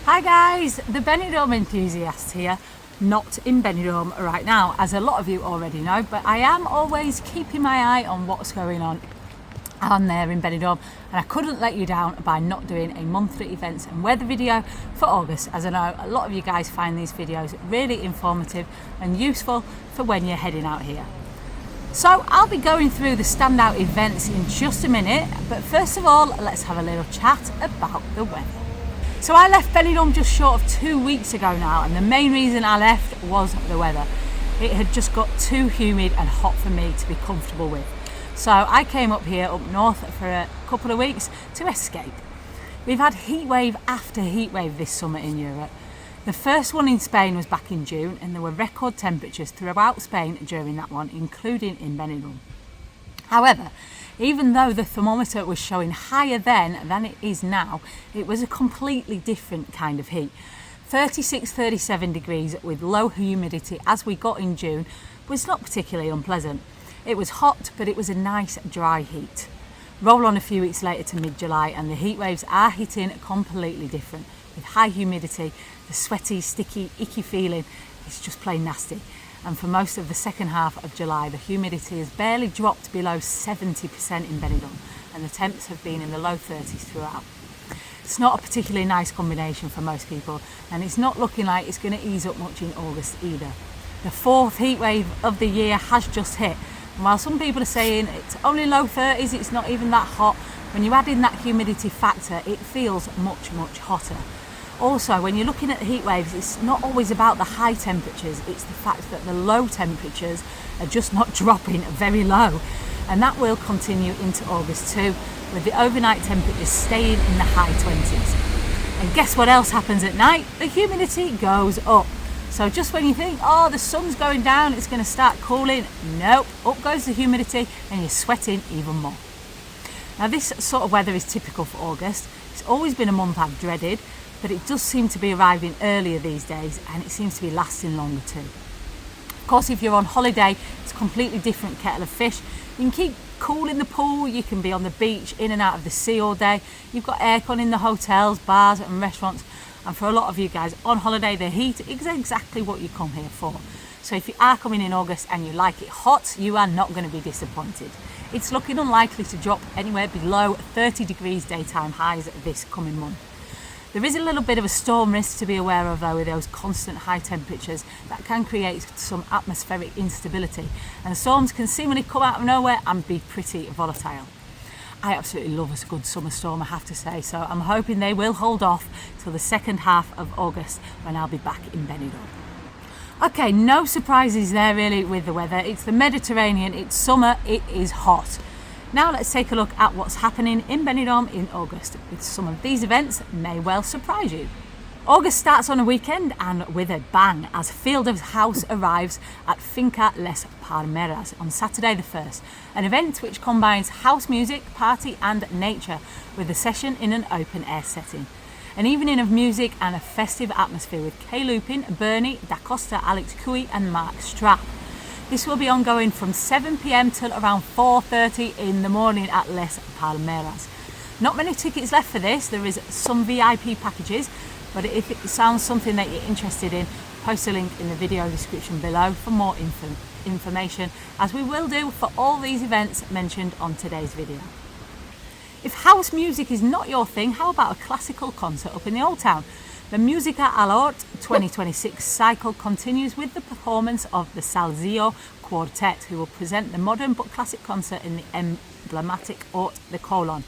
Hi guys, the Benidorm Enthusiast here, not in Benidorm right now, as a lot of you already know, but I am always keeping my eye on what's going on there in Benidorm, and I couldn't let you down by not doing a monthly events and weather video for August, as I know a lot of you guys find these videos really informative and useful for when you're heading out here. So I'll be going through the standout events in just a minute, but first of all, let's have a little chat about the weather. So I left Benidorm just short of 2 weeks ago now, and the main reason I left was the weather. It had just got too humid and hot for me to be comfortable with. So I came up here up north for a couple of weeks to escape. We've had heat wave after heat wave this summer in Europe. The first one in Spain was back in June, and there were record temperatures throughout Spain during that one, including in Benidorm. However, even though the thermometer was showing higher then than it is now, it was a completely different kind of heat. 36-37 degrees with low humidity as we got in June was not particularly unpleasant. It was hot, but it was a nice dry heat. Roll on a few weeks later to mid-July and the heat waves are hitting completely different. With high humidity, the sweaty, sticky, icky feeling is just plain nasty. And for most of the second half of July, the humidity has barely dropped below 70% in Benidorm, and the temps have been in the low 30s throughout. It's not a particularly nice combination for most people, and it's not looking like it's going to ease up much in August either. The fourth heat wave of the year has just hit, and while some people are saying it's only low 30s, it's not even that hot, when you add in that humidity factor, it feels much, much hotter. Also, when you're looking at the heat waves, it's not always about the high temperatures, it's the fact that the low temperatures are just not dropping very low. And that will continue into August too, with the overnight temperatures staying in the high 20s. And guess what else happens at night? The humidity goes up. So just when you think, oh, the sun's going down, it's going to start cooling, nope, up goes the humidity and you're sweating even more. Now this sort of weather is typical for August. It's always been a month I've dreaded, but it does seem to be arriving earlier these days, and it seems to be lasting longer too. Of course, if you're on holiday, it's a completely different kettle of fish. You can keep cool in the pool, you can be on the beach, in and out of the sea all day. You've got aircon in the hotels, bars and restaurants, and for a lot of you guys on holiday, the heat is exactly what you come here for. So if you are coming in August and you like it hot, you are not going to be disappointed. It's looking unlikely to drop anywhere below 30 degrees daytime highs this coming month. There is a little bit of a storm risk to be aware of though, with those constant high temperatures that can create some atmospheric instability, and storms can seemingly come out of nowhere and be pretty volatile. I absolutely love a good summer storm, I have to say, so I'm hoping they will hold off till the second half of August when I'll be back in Benidorm. Okay, no surprises there really with the weather. It's the Mediterranean, it's summer, it is hot. Now let's take a look at what's happening in Benidorm in August, with some of these events may well surprise you. August starts on a weekend and with a bang as Field of House arrives at Finca Les Palmeras on Saturday the 1st, an event which combines house music, party and nature with a session in an open air setting. An evening of music and a festive atmosphere with Kay Lupin, Bernie, Da Costa, Alex Cooey and Mark Strapp. This will be ongoing from 7 p.m. till around 4:30 in the morning at Les Palmeras. Not many tickets left for this. There is some VIP packages, but if it sounds something that you're interested in, post a link in the video description below for more information, as we will do for all these events mentioned on today's video. If house music is not your thing, how about a classical concert up in the Old Town? The Musica all'Ort 2026 cycle continues with the performance of the Salzio Quartet, who will present the modern but classic concert in the emblematic Hort the Colon.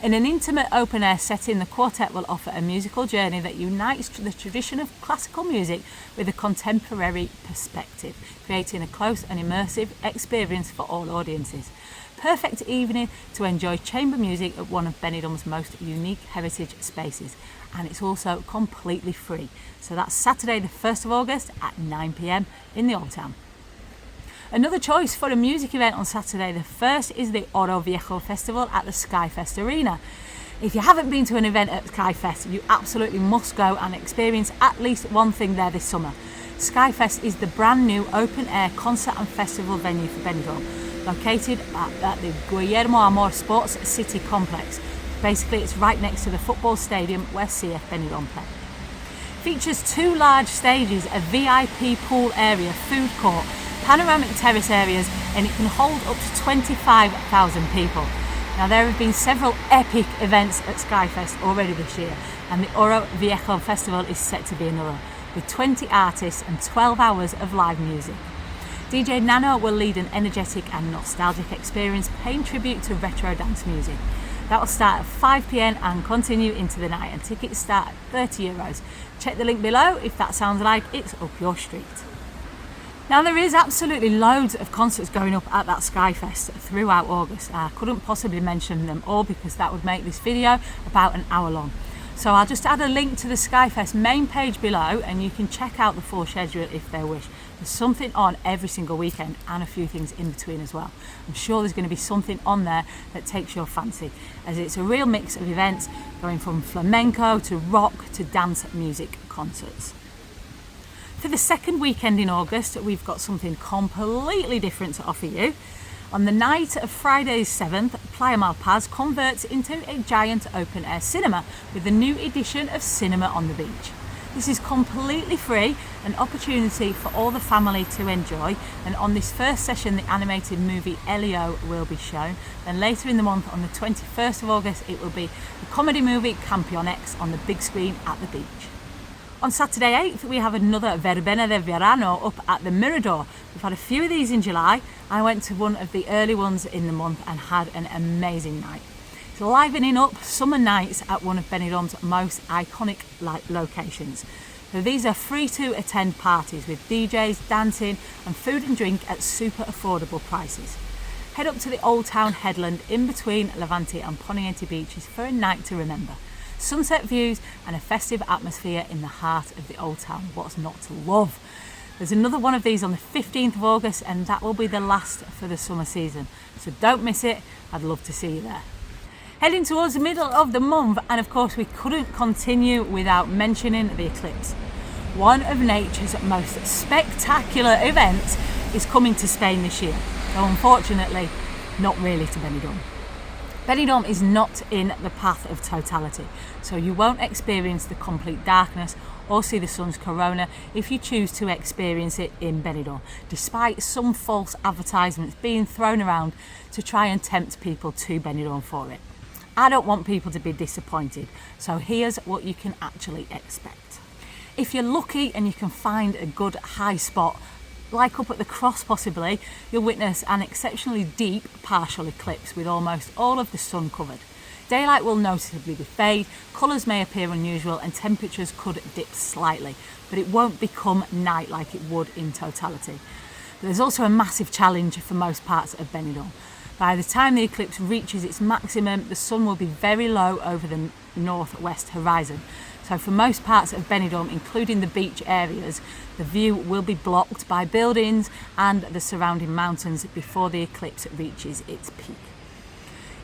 In an intimate open-air setting, the quartet will offer a musical journey that unites the tradition of classical music with a contemporary perspective, creating a close and immersive experience for all audiences. Perfect evening to enjoy chamber music at one of Benidorm's most unique heritage spaces, and it's also completely free. So that's Saturday the 1st of August at 9 p.m. in the Old Town. Another choice for a music event on Saturday the 1st is the Oro Viejo Festival at the Skyfest Arena. If you haven't been to an event at Skyfest, you absolutely must go and experience at least one thing there this summer. Skyfest is the brand new open air concert and festival venue for Benidorm, located at the Guillermo Amor Sports City Complex. Basically, it's right next to the football stadium where CF Benidorm play. Features 2 large stages, a VIP pool area, food court, panoramic terrace areas, and it can hold up to 25,000 people. Now there have been several epic events at Skyfest already this year, and the Oro Viejo Festival is set to be another, with 20 artists and 12 hours of live music. DJ Nano will lead an energetic and nostalgic experience paying tribute to retro dance music. That will start at 5 p.m. and continue into the night, and tickets start at €30. Check the link below if that sounds like it's up your street. Now there is absolutely loads of concerts going up at that Skyfest throughout August. I couldn't possibly mention them all because that would make this video about an hour long. So I'll just add a link to the Skyfest main page below and you can check out the full schedule if they wish. There's something on every single weekend and a few things in between as well. I'm sure there's going to be something on there that takes your fancy, as it's a real mix of events going from flamenco to rock to dance music concerts. For the second weekend in August, we've got something completely different to offer you. On the night of Friday 7th, Playa Malpaz converts into a giant open-air cinema with the new edition of Cinema on the Beach. This is completely free, an opportunity for all the family to enjoy, and on this first session the animated movie Elio will be shown, and later in the month on the 21st of August it will be the comedy movie Campeón X on the big screen at the beach. On Saturday 8th, we have another Verbena de Verano up at the Mirador. We've had a few of these in July. I went to one of the early ones in the month and had an amazing night. It's livening up summer nights at one of Benidorm's most iconic locations. So these are free to attend parties with DJs, dancing and food and drink at super affordable prices. Head up to the Old Town headland in between Levante and Poniente beaches for a night to remember. Sunset views and a festive atmosphere in the heart of the Old Town. What's not to love? There's another one of these on the 15th of August and that will be the last for the summer season. So don't miss it. I'd love to see you there. Heading towards the middle of the month, and of course we couldn't continue without mentioning the eclipse. One of nature's most spectacular events is coming to Spain this year, though unfortunately not really to Benidorm. Benidorm is not in the path of totality, so you won't experience the complete darkness or see the sun's corona if you choose to experience it in Benidorm, despite some false advertisements being thrown around to try and tempt people to Benidorm for it. I don't want people to be disappointed, so here's what you can actually expect. If you're lucky and you can find a good high spot, like up at the cross possibly, you'll witness an exceptionally deep partial eclipse with almost all of the sun covered. Daylight will noticeably fade, colours may appear unusual and temperatures could dip slightly, but it won't become night like it would in totality. There's also a massive challenge for most parts of Benidorm. By the time the eclipse reaches its maximum, the sun will be very low over the northwest horizon. So for most parts of Benidorm, including the beach areas, the view will be blocked by buildings and the surrounding mountains before the eclipse reaches its peak.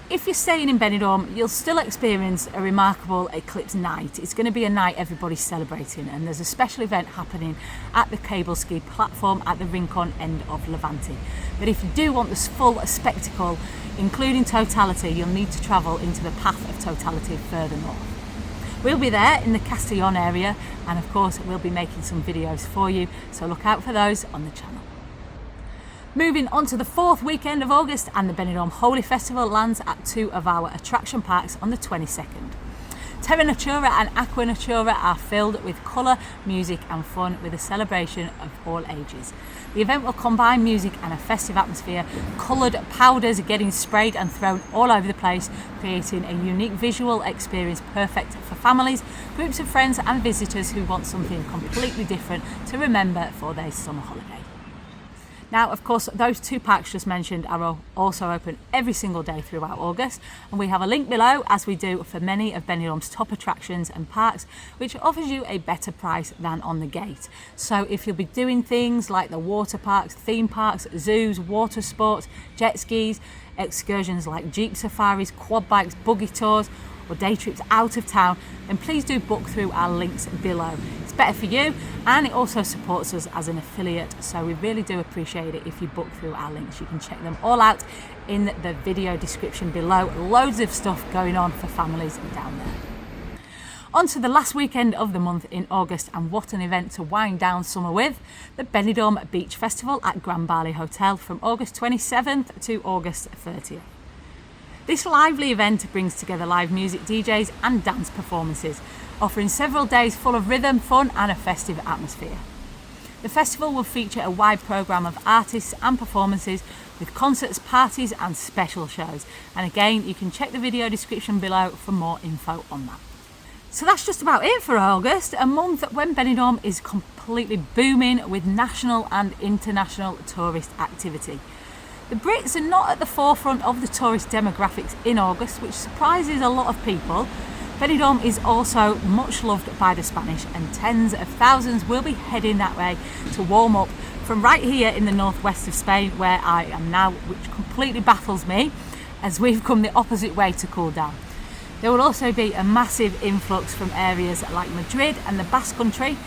If you're staying in Benidorm, you'll still experience a remarkable eclipse night. It's going to be a night everybody's celebrating, and there's a special event happening at the cable ski platform at the Rincon end of Levante. But if you do want this full spectacle, including totality, you'll need to travel into the path of totality further north. We'll be there in the Castellón area, and of course we'll be making some videos for you, so look out for those on the channel. Moving on to the fourth weekend of August, and the Benidorm Holy Festival lands at 2 of our attraction parks on the 22nd. Terra Natura and Aqua Natura are filled with colour, music and fun, with a celebration of all ages. The event will combine music and a festive atmosphere, coloured powders getting sprayed and thrown all over the place, creating a unique visual experience perfect for families, groups of friends and visitors who want something completely different to remember for their summer holiday. Now, of course, those 2 parks just mentioned are also open every single day throughout August, and we have a link below, as we do for many of Benidorm's top attractions and parks, which offers you a better price than on the gate. So if you'll be doing things like the water parks, theme parks, zoos, water sports, jet skis, excursions like jeep safaris, quad bikes, buggy tours, or day trips out of town, then please do book through our links below. It's better for you, and it also supports us as an affiliate, so we really do appreciate it if you book through our links. You can check them all out in the video description below. Loads of stuff going on for families down there. On to the last weekend of the month in August, and what an event to wind down summer with, the Benidorm Beach Festival at Grand Bali Hotel from August 27th to August 30th. This lively event brings together live music, DJs and dance performances, offering several days full of rhythm, fun and a festive atmosphere. The festival will feature a wide programme of artists and performances with concerts, parties and special shows. And again, you can check the video description below for more info on that. So that's just about it for August, a month when Benidorm is completely booming with national and international tourist activity. The Brits are not at the forefront of the tourist demographics in August, which surprises a lot of people. Benidorm is also much loved by the Spanish, and tens of thousands will be heading that way to warm up from right here in the northwest of Spain, where I am now, which completely baffles me, as we've come the opposite way to cool down. There will also be a massive influx from areas like Madrid and the Basque Country,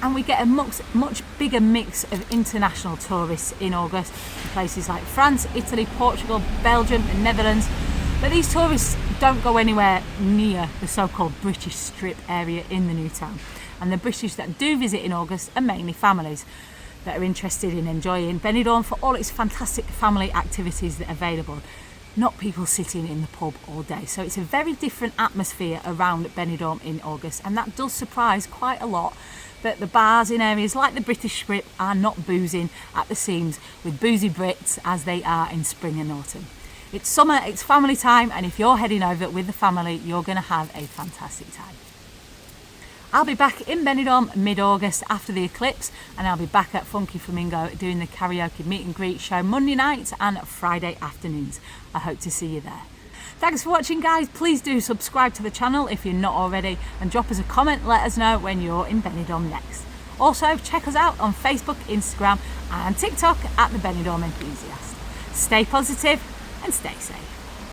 and we get a much bigger mix of international tourists in August in places like France, Italy, Portugal, Belgium and Netherlands. But these tourists don't go anywhere near the so-called British Strip area in the new town. And the British that do visit in August are mainly families that are interested in enjoying Benidorm for all its fantastic family activities that are available, not people sitting in the pub all day. So it's a very different atmosphere around Benidorm in August, and that does surprise quite a lot, that the bars in areas like the British Strip are not boozing at the seams with boozy Brits as they are in spring and autumn. It's summer, it's family time, and if you're heading over with the family, you're going to have a fantastic time. I'll be back in Benidorm mid-August after the eclipse, and I'll be back at Funky Flamingo doing the karaoke meet and greet show Monday nights and Friday afternoons. I hope to see you there. Thanks for watching, guys. Please do subscribe to the channel if you're not already, and drop us a comment, let us know when you're in Benidorm next. Also, check us out on Facebook, Instagram and TikTok at the Benidorm Enthusiast. Stay positive and stay safe.